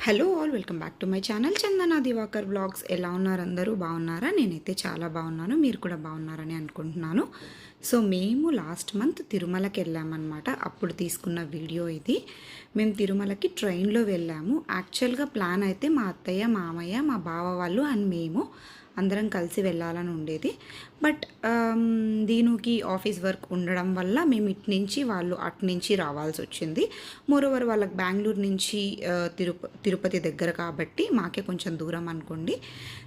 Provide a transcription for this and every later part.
Hello all, welcome back to my channel Chandana Divakar blogs. ఎలా ఉన్నారు? అందరూ బాగున్నారా? నేనైతే చాలా బాగున్నాను. మీరు కూడా బాగున్నారని అనుకుంటున్నాను. సో మేము లాస్ట్ మంత్ తిరుమలకి వెళ్ళామన్నమాట. అప్పుడు తీసుకున్న వీడియో ఇది. మేము తిరుమలకి ట్రైన్లో వెళ్ళాము. యాక్చువల్గా ప్లాన్ అయితే మా అత్తయ్య, మామయ్య, మా బావ వాళ్ళు అండ్ మేము అందరం కలిసి వెళ్ళాలని ఉండేది. బట్ దీనికి ఆఫీస్ వర్క్ ఉండడం వల్ల మేము ఇటు నుంచి వాళ్ళు అటు నుంచి రావాల్సి వచ్చింది. మోరోవర్ వాళ్ళకి బెంగళూరు నుంచి తిరుపతి దగ్గర కాబట్టి మాకే కొంచెం దూరం అనుకోండి.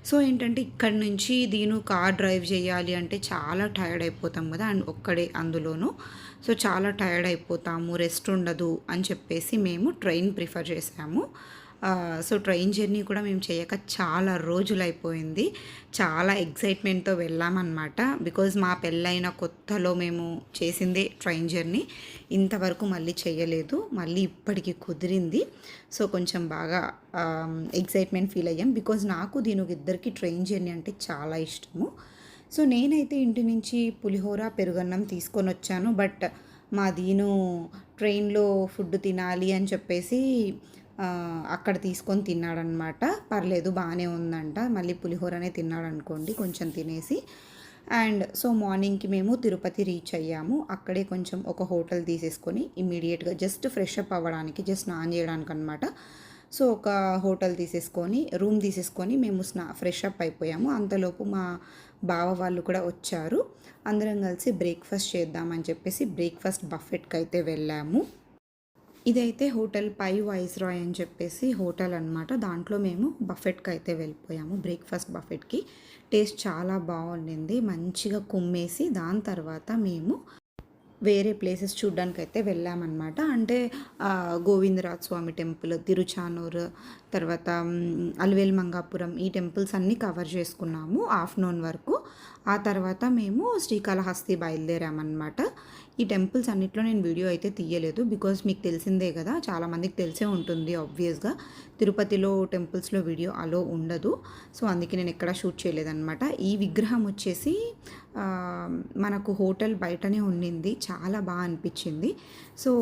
సో ఏంటంటే ఇక్కడి నుంచి దీని కార్ డ్రైవ్ చేయాలి అంటే చాలా టైర్డ్ అయిపోతాం కదా, అండ్ ఒక్కడే అందులోనూ. సో చాలా టైర్డ్ అయిపోతాము, రెస్ట్ ఉండదు అని చెప్పేసి మేము ట్రైన్ ప్రిఫర్ చేసాము. సో ట్రైన్ జర్నీ కూడా మేము చేయక చాలా రోజులు అయిపోయింది. చాలా ఎక్సైట్మెంట్తో వెళ్ళామన్నమాట. బికాజ్ మా పెళ్ళైన కొత్తలో మేము చేసిందే ట్రైన్ జర్నీ. ఇంతవరకు మళ్ళీ చేయలేదు, మళ్ళీ ఇప్పటికి కుదిరింది. సో కొంచెం బాగా ఎక్సైట్మెంట్ ఫీల్ అయ్యాం. బికాజ్ నాకు దీనికి ఇద్దరికి ట్రైన్ జర్నీ అంటే చాలా ఇష్టము. సో నేనైతే ఇంటి నుంచి పులిహోర, పెరుగన్నం తీసుకొని వచ్చాను. బట్ మా దీను ట్రైన్లో ఫుడ్ తినాలి అని చెప్పేసి అక్కడ తీసుకొని తిన్నాడనమాట. పర్లేదు, బాగానే ఉందంట. మళ్ళీ పులిహోరనే తిన్నాడు అనుకోండి, కొంచెం తినేసి. అండ్ సో మార్నింగ్కి మేము తిరుపతి రీచ్ అయ్యాము. అక్కడే కొంచెం ఒక హోటల్ తీసేసుకొని ఇమ్మీడియట్గా జస్ట్ ఫ్రెష్ అప్ అవ్వడానికి, జస్ట్ స్నాన్ చేయడానికి అనమాట. సో ఒక హోటల్ తీసేసుకొని, రూమ్ తీసేసుకొని మేము ఫ్రెష్ అప్ అయిపోయాము. అంతలోపు మా బావ వాళ్ళు కూడా వచ్చారు. అందరం కలిసి బ్రేక్ఫాస్ట్ చేద్దామని చెప్పేసి బ్రేక్ఫాస్ట్ బఫెట్కి అయితే వెళ్ళాము. ఇదైతే హోటల్ పై వైస్రాయ్ అని చెప్పేసి హోటల్ అనమాట. దాంట్లో మేము బఫెట్కి అయితే వెళ్ళిపోయాము. బ్రేక్ఫాస్ట్ బఫెట్కి టేస్ట్ చాలా బాగుండింది. మంచిగా కుమ్మేసి దాని తర్వాత మేము వేరే ప్లేసెస్ చూడడానికి అయితే వెళ్ళామన్నమాట. అంటే గోవిందరాజ స్వామి టెంపుల్, తిరుచానూరు, తర్వాత అలివేలు మంగాపురం, ఈ టెంపుల్స్ అన్నీ కవర్ చేసుకున్నాము ఆఫ్టర్నూన్ వరకు. ఆ తర్వాత మేము శ్రీకాళహస్తి బయలుదేరామన్నమాట. ఈ టెంపుల్స్ అన్నిట్లో నేను వీడియో అయితే తీయలేదు. బికాజ్ మీకు తెలిసిందే కదా, చాలామందికి తెలిసే ఉంటుంది ఆబ్వియస్గా. తిరుపతిలో టెంపుల్స్లో వీడియో అలో ఉండదు. సో అందుకే నేను ఎక్కడా షూట్ చేయలేదన్నమాట. ఈ విగ్రహం వచ్చేసి మనకు హోటల్ బయటనే ఉండింది. చాలా బాగా అనిపించింది. సో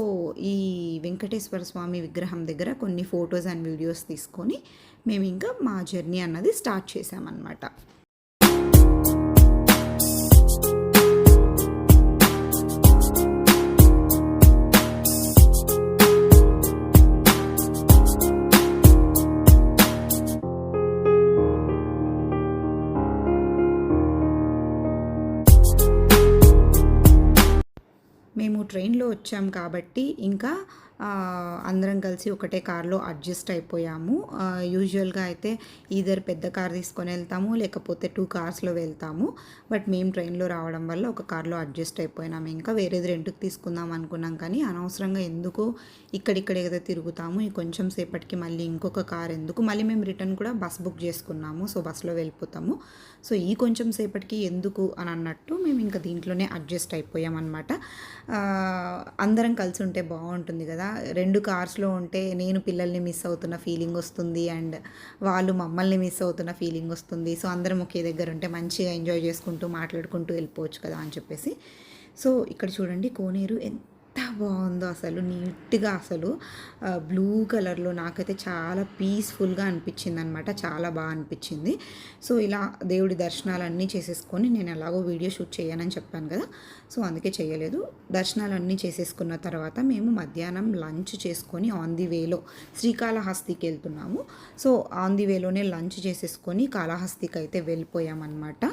ఈ వెంకటేశ్వర స్వామి విగ్రహం దగ్గర కొన్ని ఫొటోస్ అండ్ వీడియోస్ తీసుకొని మేము ఇంకా మా జర్నీ అన్నది స్టార్ట్ చేసామన్నమాట. మేము ట్రైన్లో వచ్చాం కాబట్టి ఇంకా అందరం కలిసి ఒకటే కార్లో అడ్జస్ట్ అయిపోయాము. యూజువల్గా అయితే ఈధర్ పెద్ద కార్ తీసుకొని వెళ్తాము, లేకపోతే 2 కార్స్లో వెళ్తాము. బట్ మేము ట్రైన్లో రావడం వల్ల ఒక కార్లో అడ్జస్ట్ అయిపోయినాము. ఇంకా వేరేది రెంట్కి తీసుకుందాం అనుకున్నాం, కానీ అనవసరంగా ఎందుకు ఇక్కడిక్కడే కదా తిరుగుతాము, ఈ కొంచెం సేపటికి మళ్ళీ ఇంకొక కార్ ఎందుకు, మళ్ళీ మేము రిటర్న్ కూడా బస్ బుక్ చేసుకున్నాము. సో బస్సులో వెళ్ళిపోతాము. సో ఈ కొంచెం సేపటికి ఎందుకు అని అన్నట్టు మేము ఇంకా దీంట్లోనే అడ్జస్ట్ అయిపోయామన్నమాట. అందరం కలిసి ఉంటే బాగుంటుంది కదా. 2 కార్స్లో ఉంటే నేను పిల్లల్ని మిస్ అవుతున్న ఫీలింగ్ వస్తుంది, అండ్ వాళ్ళు మమ్మల్ని మిస్ అవుతున్న ఫీలింగ్ వస్తుంది. సో అందరం ఒకే దగ్గర ఉంటే మంచిగా ఎంజాయ్ చేసుకుంటూ మాట్లాడుకుంటూ వెళ్ళిపోవచ్చు కదా అని చెప్పేసి. సో ఇక్కడ చూడండి, కోనేరు ఎంత బాగుందో అసలు, నీట్గా అసలు బ్లూ కలర్లో నాకైతే చాలా పీస్ఫుల్గా అనిపించింది అనమాట. చాలా బాగా అనిపించింది. సో ఇలా దేవుడి దర్శనాలన్నీ చేసేసుకొని, నేను ఎలాగో వీడియో షూట్ చేయనని చెప్పాను కదా, సో అందుకే చేయలేదు. దర్శనాలన్నీ చేసేసుకున్న తర్వాత మేము మధ్యాహ్నం లంచ్ చేసుకొని ఆన్ ది వేలో శ్రీకాళహస్తికి వెళ్తున్నాము. సో ఆన్ ది వేలోనే లంచ్ చేసేసుకొని కాళహస్తికి అయితే వెళ్ళిపోయామన్నమాట.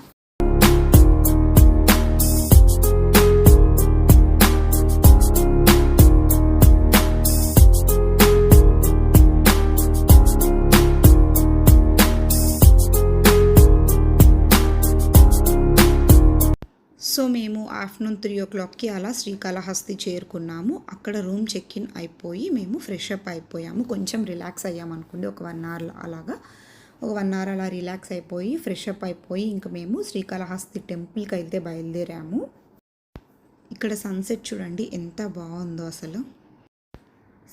సో మేము ఆఫ్టర్నూన్ 3 o'clockకి అలా శ్రీకాళహస్తి చేరుకున్నాము. అక్కడ రూమ్ చెక్ ఇన్ అయిపోయి మేము ఫ్రెష్ అప్ అయిపోయాము. కొంచెం రిలాక్స్ అయ్యామనుకోండి, ఒక 1 hour అలాగా. ఒక 1 hour అలా రిలాక్స్ అయిపోయి ఫ్రెష్ అప్ అయిపోయి ఇంకా మేము శ్రీకాళహస్తి టెంపుల్కి అయితే బయలుదేరాము. ఇక్కడ సన్సెట్ చూడండి ఎంత బాగుందో అసలు.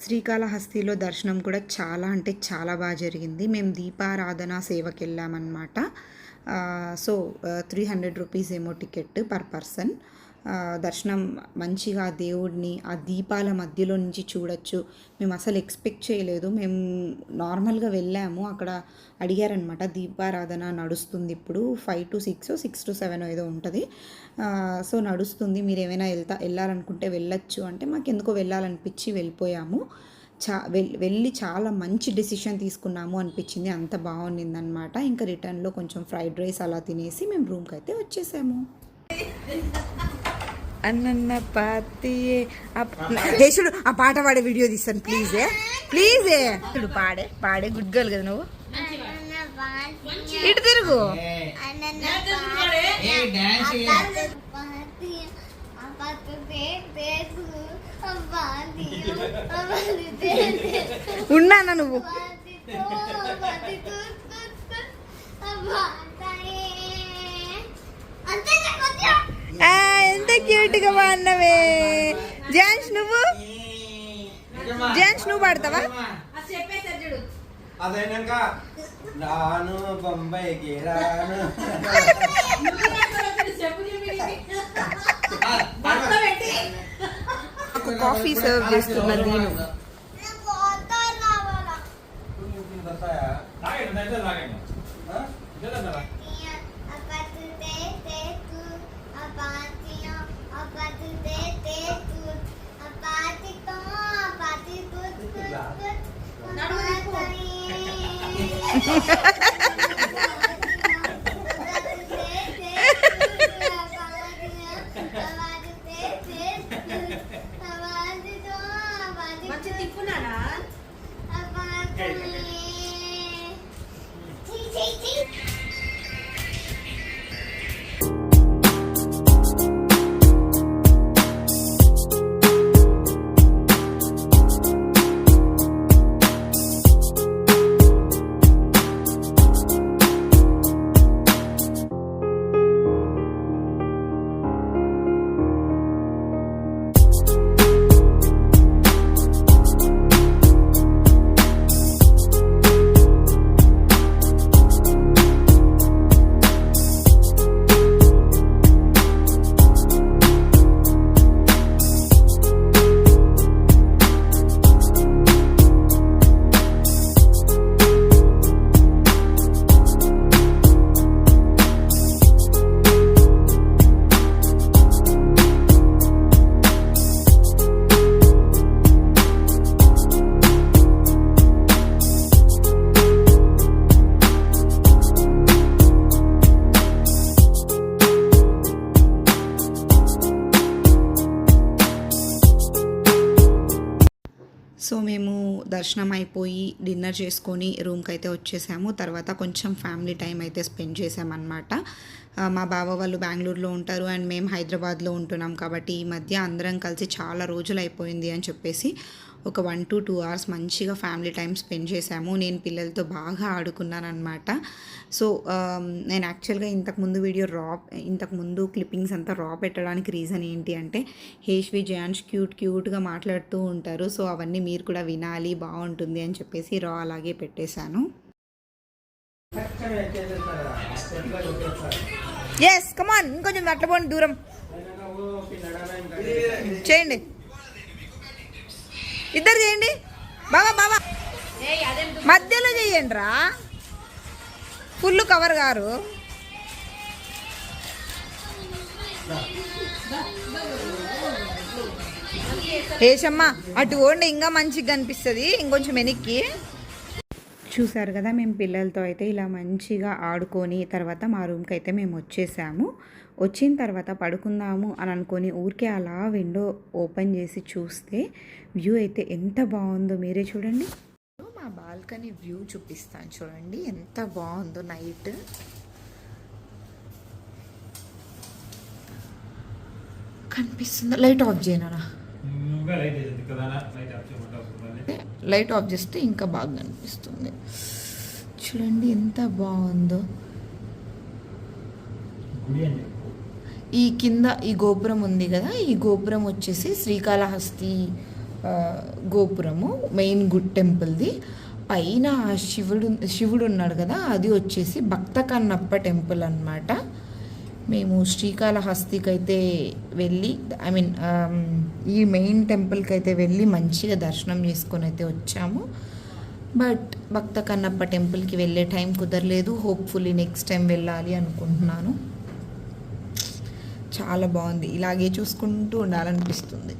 శ్రీకాళహస్తిలో దర్శనం కూడా చాలా అంటే చాలా బాగా జరిగింది. మేము దీపారాధన సేవకి వెళ్ళామన్నమాట. సో 300 రూపీస్ ఏమో టికెట్ పర్ పర్సన్. దర్శనం మంచిగా దేవుడిని ఆ దీపాల మధ్యలో నుంచి చూడొచ్చు. మేము అసలు ఎక్స్పెక్ట్ చేయలేదు. మేము నార్మల్గా వెళ్ళాము, అక్కడ అడిగారనమాట దీపారాధన నడుస్తుంది ఇప్పుడు 5 to 6, 6 to 7 ఏదో ఉంటుంది. సో నడుస్తుంది, మీరు ఏమైనా వెళ్ళాలనుకుంటే వెళ్ళొచ్చు అంటే మాకు ఎందుకో వెళ్ళాలనిపించి వెళ్ళిపోయాము. వెళ్ళి చాలా మంచి డెసిషన్ తీసుకున్నాము అనిపించింది, అంత బాగుండిందనమాట. ఇంకా రిటర్న్లో కొంచెం ఫ్రైడ్ రైస్ అలా తినేసి మేము రూమ్కి అయితే వచ్చేసాము. అన్న పాతియే దేశుడు ఆ పాట పాడే వీడియో తీస్తాను ప్లీజే ప్లీజే. ఇప్పుడు పాడే గుడ్ గర్ల్ కదా నువ్వు. ఇటు తిరుగు. ఉన్నానా నువ్వు ఎంత క్యూట్గా అన్నవే. జాన్స్ నువ్వు పాడతావా? అదైనాక రాను బొంబాయికి రాను. కాఫీ సర్వ్ చేస్తున్నా నేను. సో మేము దర్శనం అయిపోయి డిన్నర్ చేసుకొని రూమ్కి అయితే వచ్చేసాము. తర్వాత కొంచెం ఫ్యామిలీ టైం అయితే స్పెండ్ చేసామన్నమాట. మా బావ వాళ్ళు బెంగళూరులో ఉంటారు అండ్ మేము హైదరాబాద్లో ఉంటున్నాం కాబట్టి ఈ మధ్య అందరం కలిసి చాలా రోజులు అయిపోయింది అని చెప్పేసి ఒక 1 to 2 hours మంచిగా ఫ్యామిలీ టైం స్పెండ్ చేశాము. నేను పిల్లలతో బాగా ఆడుకున్నాను అనమాట. సో నేను యాక్చువల్గా ఇంతకుముందు క్లిప్పింగ్స్ అంతా రా పెట్టడానికి రీజన్ ఏంటి అంటే హేష్వి జయాన్స్ క్యూట్గా మాట్లాడుతూ ఉంటారు. సో అవన్నీ మీరు కూడా వినాలి, బాగుంటుంది అని చెప్పేసి రా అలాగే పెట్టేశాను. ఎస్ కమాన్, ఇంకొంచెం అట్ల పోండి, దూరం చేయండి, ఇద్దరు చేయండి. బాబా మధ్యలో చేయండి రా, ఫుల్ కవర్ గారు. ఏషమ్మా అటు ఓండి, ఇంకా మంచిగా కనిపిస్తుంది, ఇంకొంచెం వెనక్కి. చూసారు కదా, మేము పిల్లలతో అయితే ఇలా మంచిగా ఆడుకొని తర్వాత మా రూమ్కి అయితే మేము వచ్చేసాము. వచ్చిన తర్వాత పడుకుందాము అని అనుకొని ఊరికే అలా విండో ఓపెన్ చేసి చూస్తే వ్యూ అయితే ఎంత బాగుందో మీరే చూడండి. మా బాల్కనీ వ్యూ చూపిస్తాను చూడండి, ఎంత బాగుందో. నైట్ కనిపిస్తుందో, లైట్ ఆఫ్ చేయనా? లైట్ ఆఫ్ చేస్తే ఇంకా బాగా కనిపిస్తుంది. చూడండి ఎంత బాగుందో. ఈ కింద ఈ గోపురం ఉంది కదా, ఈ గోపురం వచ్చేసి శ్రీకాళహస్తి గోపురము, మెయిన్ గుడ్ టెంపుల్ది. పైన శివుడు ఉన్నాడు కదా, అది వచ్చేసి భక్త కన్నప్ప టెంపుల్ అన్నమాట. మేము శ్రీకాళహస్తికి అయితే వెళ్ళి ఈ మెయిన్ టెంపుల్కి అయితే వెళ్ళి మంచిగా దర్శనం చేసుకొని అయితే వచ్చాము. బట్ భక్త కన్నప్ప టెంపుల్కి వెళ్ళే టైం కుదరలేదు. హోప్ఫుల్లీ నెక్స్ట్ టైం వెళ్ళాలి అనుకుంటున్నాను. చాలా బాగుంది, ఇలాగే చూసుకుంటూ ఉండాలనిపిస్తుంది.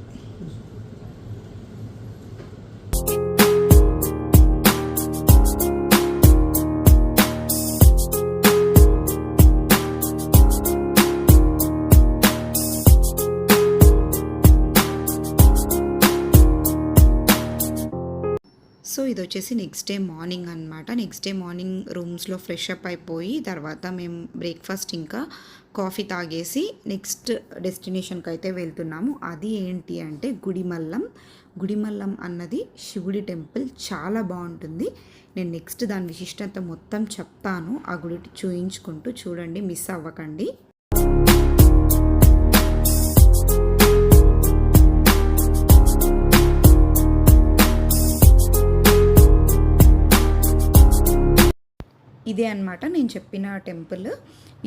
సో ఇది వచ్చేసి నెక్స్ట్ డే మార్నింగ్ అనమాట. నెక్స్ట్ డే మార్నింగ్ రూమ్స్లో ఫ్రెష్ అప్ అయిపోయి తర్వాత మేము బ్రేక్ఫాస్ట్ ఇంకా కాఫీ తాగేసి నెక్స్ట్ డెస్టినేషన్కి అయితే వెళ్తున్నాము. అది ఏంటి అంటే గుడిమల్లం. గుడిమల్లం అన్నది శివుడి టెంపుల్, చాలా బాగుంటుంది. నేను నెక్స్ట్ దాని విశిష్టత మొత్తం చెప్తాను, ఆ గుడి చూయించుకుంటూ చూడండి, మిస్ అవ్వకండి. ఇదే అన్నమాట నేను చెప్పిన టెంపుల్.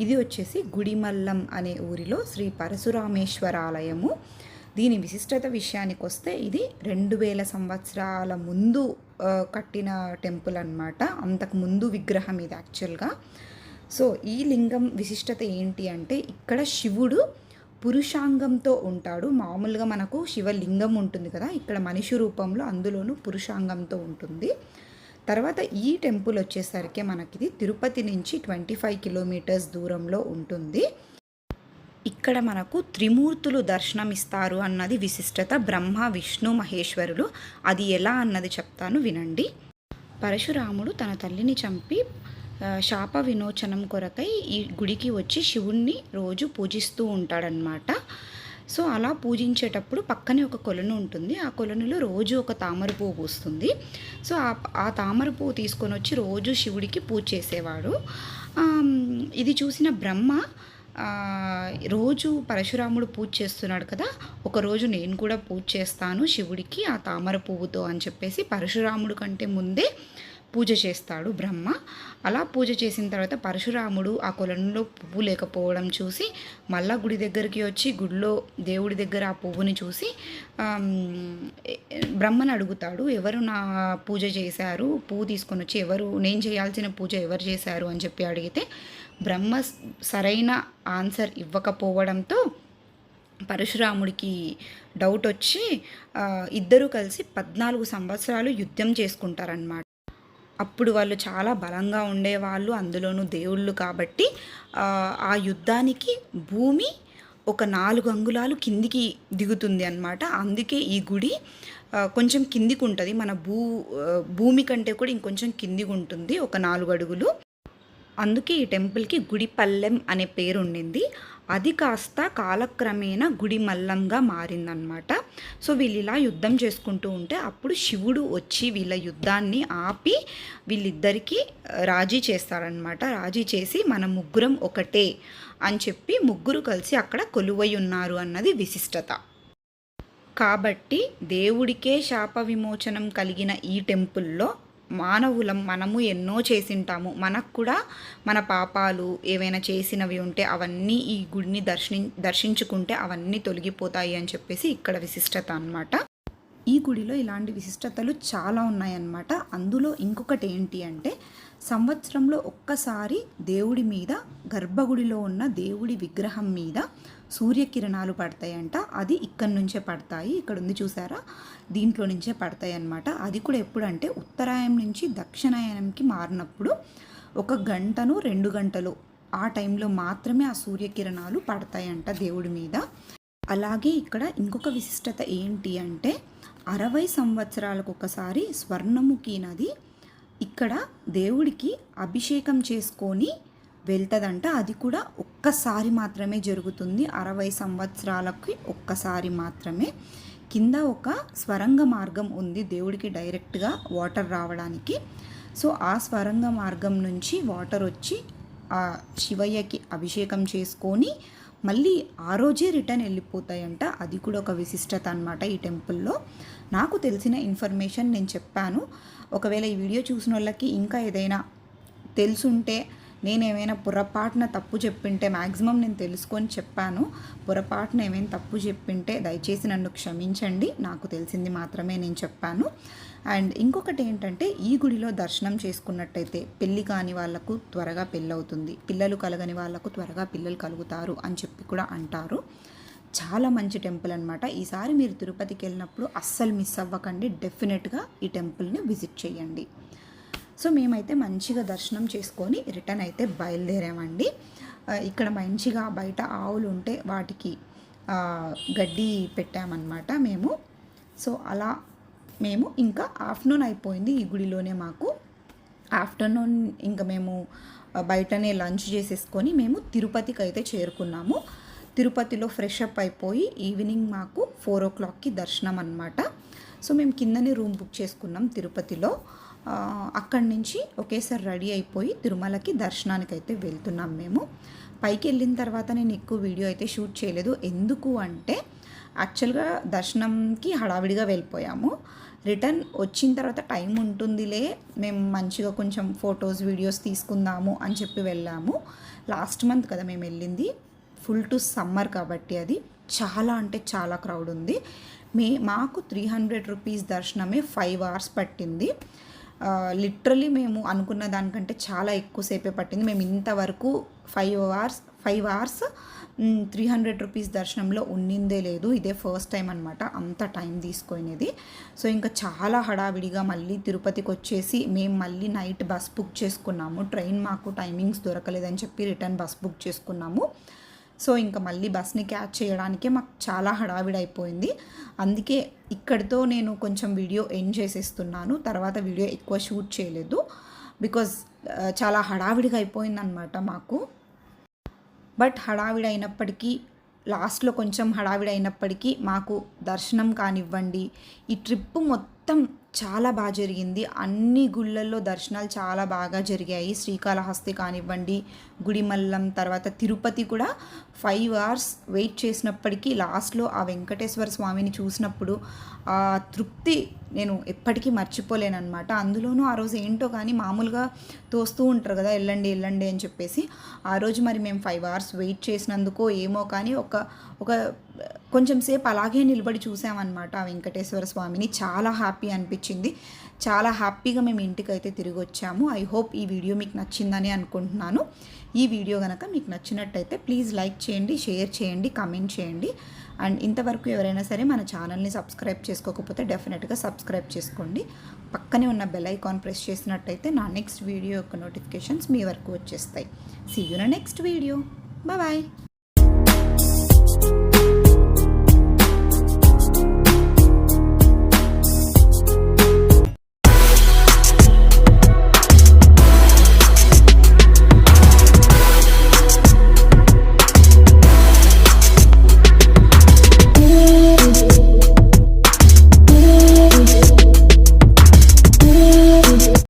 ఇది వచ్చేసి గుడిమల్లం అనే ఊరిలో శ్రీ పరశురామేశ్వర ఆలయము. దీని విశిష్టత విషయానికి వస్తే ఇది 2000 సంవత్సరాల ముందు కట్టిన టెంపుల్ అన్నమాట. అంతకు ముందు విగ్రహం ఇది యాక్చువల్గా. సో ఈ లింగం విశిష్టత ఏంటి అంటే ఇక్కడ శివుడు పురుషాంగంతో ఉంటాడు. మామూలుగా మనకు శివలింగం ఉంటుంది కదా, ఇక్కడ మనిషి రూపంలో, అందులోనూ పురుషాంగంతో ఉంటుంది. తర్వాత ఈ టెంపుల్ వచ్చేసరికి మనకిది తిరుపతి నుంచి 25 కిలోమీటర్స్ దూరంలో ఉంటుంది. ఇక్కడ మనకు త్రిమూర్తులు దర్శనమిస్తారు అన్నది విశిష్టత. బ్రహ్మ, విష్ణు, మహేశ్వరులు. అది ఎలా అన్నది చెప్తాను వినండి. పరశురాముడు తన తల్లిని చంపి శాప విమోచనం కొరకై ఈ గుడికి వచ్చి శివుణ్ణి రోజు పూజిస్తూ ఉంటాడనమాట. సో అలా పూజించేటప్పుడు పక్కనే ఒక కొలను ఉంటుంది. ఆ కొలనులో రోజు ఒక తామర పువ్వు పూస్తుంది. సో ఆ తామర పువ్వు తీసుకొని వచ్చి రోజు శివుడికి పూజ చేసేవాడు. ఇది చూసిన బ్రహ్మ రోజు పరశురాముడు పూజ చేస్తున్నాడు కదా, ఒకరోజు నేను కూడా పూజ చేస్తాను శివుడికి ఆ తామర పువ్వుతో అని చెప్పేసి పరశురాముడు కంటే ముందే పూజ చేస్తాడు బ్రహ్మ. అలా పూజ చేసిన తర్వాత పరశురాముడు ఆ కొలంలో పువ్వు లేకపోవడం చూసి మళ్ళా గుడి దగ్గరికి వచ్చి గుడిలో దేవుడి దగ్గర ఆ పువ్వుని చూసి బ్రహ్మను అడుగుతాడు, ఎవరు నా పూజ చేశారు, పువ్వు తీసుకొని వచ్చి ఎవరు, నేను చేయాల్సిన పూజ ఎవరు చేశారు అని చెప్పి అడిగితే బ్రహ్మ సరైన ఆన్సర్ ఇవ్వకపోవడంతో పరశురాముడికి డౌట్ వచ్చి ఇద్దరూ కలిసి 14 సంవత్సరాలు యుద్ధం చేసుకుంటారన్నమాట. అప్పుడు వాళ్ళు చాలా బలంగా ఉండేవాళ్ళు, అందులోనూ దేవుళ్ళు కాబట్టి ఆ యుద్ధానికి భూమి ఒక 4 అంగుళాలు కిందికి దిగుతుంది అన్నమాట. అందుకే ఈ గుడి కొంచెం కిందికి ఉంటుంది, మన భూమి కంటే కూడా ఇంకొంచెం కిందికి ఉంటుంది, ఒక 4 అడుగులు. అందుకే ఈ టెంపుల్కి గుడిపల్లెం అనే పేరు ఉండింది. అది కాస్త కాలక్రమేణా గుడిమల్లంగా మారిందనమాట. సో వీళ్ళు ఇలా యుద్ధం చేసుకుంటూ ఉంటే అప్పుడు శివుడు వచ్చి వీళ్ళ యుద్ధాన్ని ఆపి వీళ్ళిద్దరికీ రాజీ చేస్తారనమాట. రాజీ చేసి మన ముగ్గురం ఒకటే అని చెప్పి ముగ్గురు కలిసి అక్కడ కొలువై ఉన్నారు అన్నది విశిష్టత. కాబట్టి దేవుడికే శాప విమోచనం కలిగిన ఈ టెంపుల్లో మానవులం మనము ఎన్నో చేసింటాము. మనకు కూడా మన పాపాలు ఏవైనా చేసినవి ఉంటే అవన్నీ ఈ గుడిని దర్శించుకుంటే అవన్నీ తొలగిపోతాయి అని చెప్పేసి ఇక్కడ విశిష్టత అన్నమాట. ఈ గుడిలో ఇలాంటి విశిష్టతలు చాలా ఉన్నాయన్నమాట. అందులో ఇంకొకటి ఏంటి అంటే సంవత్సరంలో ఒక్కసారి దేవుడి మీద, గర్భగుడిలో ఉన్న దేవుడి విగ్రహం మీద సూర్యకిరణాలు పడతాయంట. అది ఇక్కడి నుంచే పడతాయి, ఇక్కడ ఉంది చూసారా, దీంట్లో నుంచే పడతాయి అన్నమాట. అది కూడా ఎప్పుడంటే ఉత్తరాయణం నుంచి దక్షిణాయనంకి మారినప్పుడు 1 గంటను 2 గంటలు ఆ టైంలో మాత్రమే ఆ సూర్యకిరణాలు పడతాయంట దేవుడి మీద. అలాగే ఇక్కడ ఇంకొక విశిష్టత ఏంటి అంటే 60 సంవత్సరాలకు ఒకసారి స్వర్ణముఖి నది ఇక్కడ దేవుడికి అభిషేకం చేసుకొని వెళ్తుందంట. అది కూడా ఒక్కసారి మాత్రమే జరుగుతుంది, 60 సంవత్సరాలకి ఒక్కసారి మాత్రమే. కింద ఒక స్వరంగ మార్గం ఉంది దేవుడికి డైరెక్ట్గా వాటర్ రావడానికి. సో ఆ స్వరంగ మార్గం నుంచి వాటర్ వచ్చి ఆ శివయ్యకి అభిషేకం చేసుకొని మళ్ళీ ఆ రోజే రిటర్న్ వెళ్ళిపోతాయంట. అది కూడా ఒక విశిష్టత అన్నమాట ఈ టెంపుల్లో. నాకు తెలిసిన ఇన్ఫర్మేషన్ నేను చెప్పాను. ఒకవేళ ఈ వీడియో చూసిన వాళ్ళకి ఇంకా ఏదైనా తెలుసుంటే నేనేమైనా పొరపాటున తప్పు చెప్పింటే మ్యాక్సిమం నేను తెలుసుకొని చెప్పాను. పొరపాటున ఏమైనా తప్పు చెప్పింటే దయచేసి నన్ను క్షమించండి. నాకు తెలిసింది మాత్రమే నేను చెప్పాను. అండ్ ఇంకొకటి ఏంటంటే, ఈ గుడిలో దర్శనం చేసుకున్నట్టయితే పెళ్ళి కాని వాళ్ళకు త్వరగా పెళ్ళవుతుంది, పిల్లలు కలగని వాళ్ళకు త్వరగా పిల్లలు కలుగుతారు అని చెప్పి కూడా అంటారు. చాలా మంచి టెంపుల్ అనమాట. ఈసారి మీరు తిరుపతికి వెళ్ళినప్పుడు అస్సలు మిస్ అవ్వకండి. డెఫినెట్గా ఈ టెంపుల్ని విజిట్ చేయండి. సో మేమైతే మంచిగా దర్శనం చేసుకొని రిటర్న్ అయితే బయలుదేరామండి. ఇక్కడ మంచిగా బయట ఆవులు ఉంటే వాటికి గడ్డి పెట్టామన్నమాట మేము. సో అలా మేము ఇంకా ఆఫ్టర్నూన్ అయిపోయింది ఈ గుడిలోనే మాకు. ఆఫ్టర్నూన్ ఇంకా మేము బయటనే లంచ్ చేసేసుకొని మేము తిరుపతికి అయితే చేరుకున్నాము. తిరుపతిలో ఫ్రెష్ అప్ అయిపోయి ఈవినింగ్ మాకు 4 o'clockకి దర్శనం అనమాట. సో మేము కిందనే రూమ్ బుక్ చేసుకున్నాం తిరుపతిలో. అక్కడి నుంచి ఒకేసారి రెడీ అయిపోయి తిరుమలకి దర్శనానికి అయితే వెళ్తున్నాం మేము. పైకి వెళ్ళిన తర్వాత నేను ఎక్కువ వీడియో అయితే షూట్ చేయలేదు. ఎందుకు అంటే యాక్చువల్గా దర్శనంకి హడావిడిగా వెళ్ళిపోయాము. రిటర్న్ వచ్చిన తర్వాత టైం ఉంటుందిలే, మేము మంచిగా కొంచెం ఫొటోస్ వీడియోస్ తీసుకుందాము అని చెప్పి వెళ్ళాము. లాస్ట్ మంత్ కదా మేము వెళ్ళింది, ఫుల్ టు సమ్మర్ కాబట్టి అది చాలా అంటే చాలా క్రౌడ్ ఉంది. మాకు 300 రూపీస్ దర్శనమే 5 hours పట్టింది. లిటరలీ మేము అనుకున్న దానికంటే చాలా ఎక్కువసేపే పట్టింది. మేము ఇంతవరకు 5 hours 300 రూపీస్ దర్శనంలో ఉండిందే లేదు. ఇదే ఫస్ట్ టైం అనమాట అంత టైం తీసుకునేది. సో ఇంకా చాలా హడావిడిగా మళ్ళీ తిరుపతికి వచ్చేసి మేము మళ్ళీ నైట్ బస్ బుక్ చేసుకున్నాము. ట్రైన్ మాకు టైమింగ్స్ దొరకలేదని చెప్పి రిటర్న్ బస్ బుక్ చేసుకున్నాము. సో ఇంకా మళ్ళీ బస్ని క్యాచ్ చేయడానికే మాకు చాలా హడావిడి అయిపోయింది. అందుకే ఇక్కడితో నేను కొంచెం వీడియో ఎండ్ చేసేస్తున్నాను. తర్వాత వీడియో ఎక్కువ షూట్ చేయలేదు, బికాజ్ చాలా హడావిడిగా అయిపోయిందనమాట మాకు. బట్ హడావిడి అయినప్పటికీ, లాస్ట్లో కొంచెం హడావిడి అయినప్పటికీ మాకు దర్శనం కానివ్వండి, ఈ ట్రిప్ మొత్తం చాలా బాగా జరిగింది. అన్ని గుళ్ళల్లో దర్శనాలు చాలా బాగా జరిగాయి. శ్రీకాళహస్తి కానివ్వండి, గుడిమల్లం, తర్వాత తిరుపతి కూడా 5 hours వెయిట్ చేసినప్పటికీ లాస్ట్లో ఆ వెంకటేశ్వర స్వామిని చూసినప్పుడు ఆ తృప్తి నేను ఎప్పటికీ మర్చిపోలేనమాట. అందులోనూ ఆ రోజు ఏంటో కానీ మామూలుగా తోస్తూ ఉంటారు కదా, వెళ్ళండి వెళ్ళండి అని చెప్పేసి. ఆ రోజు మరి మేము 5 hours వెయిట్ చేసినందుకో ఏమో కానీ ఒక కొంచెం సేపు అలాగే నిలబడి చూసామన్నమాట ఆ వెంకటేశ్వర స్వామిని. చాలా హ్యాపీ అనిపించింది. చాలా హ్యాపీగా మేము ఇంటికి అయితే తిరిగి వచ్చాము. ఐ హోప్ ఈ వీడియో మీకు నచ్చిందని అనుకుంటున్నాను. ఈ వీడియో కనుక మీకు నచ్చినట్టయితే ప్లీజ్ లైక్ చేయండి, షేర్ చేయండి, కామెంట్ చేయండి. అండ్ ఇంతవరకు ఎవరైనా సరే మన ఛానల్ని సబ్స్క్రైబ్ చేసుకోకపోతే డెఫినెట్గా సబ్స్క్రైబ్ చేసుకోండి. పక్కనే ఉన్న బెల్ ఐకాన్ ప్రెస్ చేసినట్టయితే నా నెక్స్ట్ వీడియో యొక్క నోటిఫికేషన్స్ మీ వరకు వచ్చేస్తాయి. See you in next video. Bye.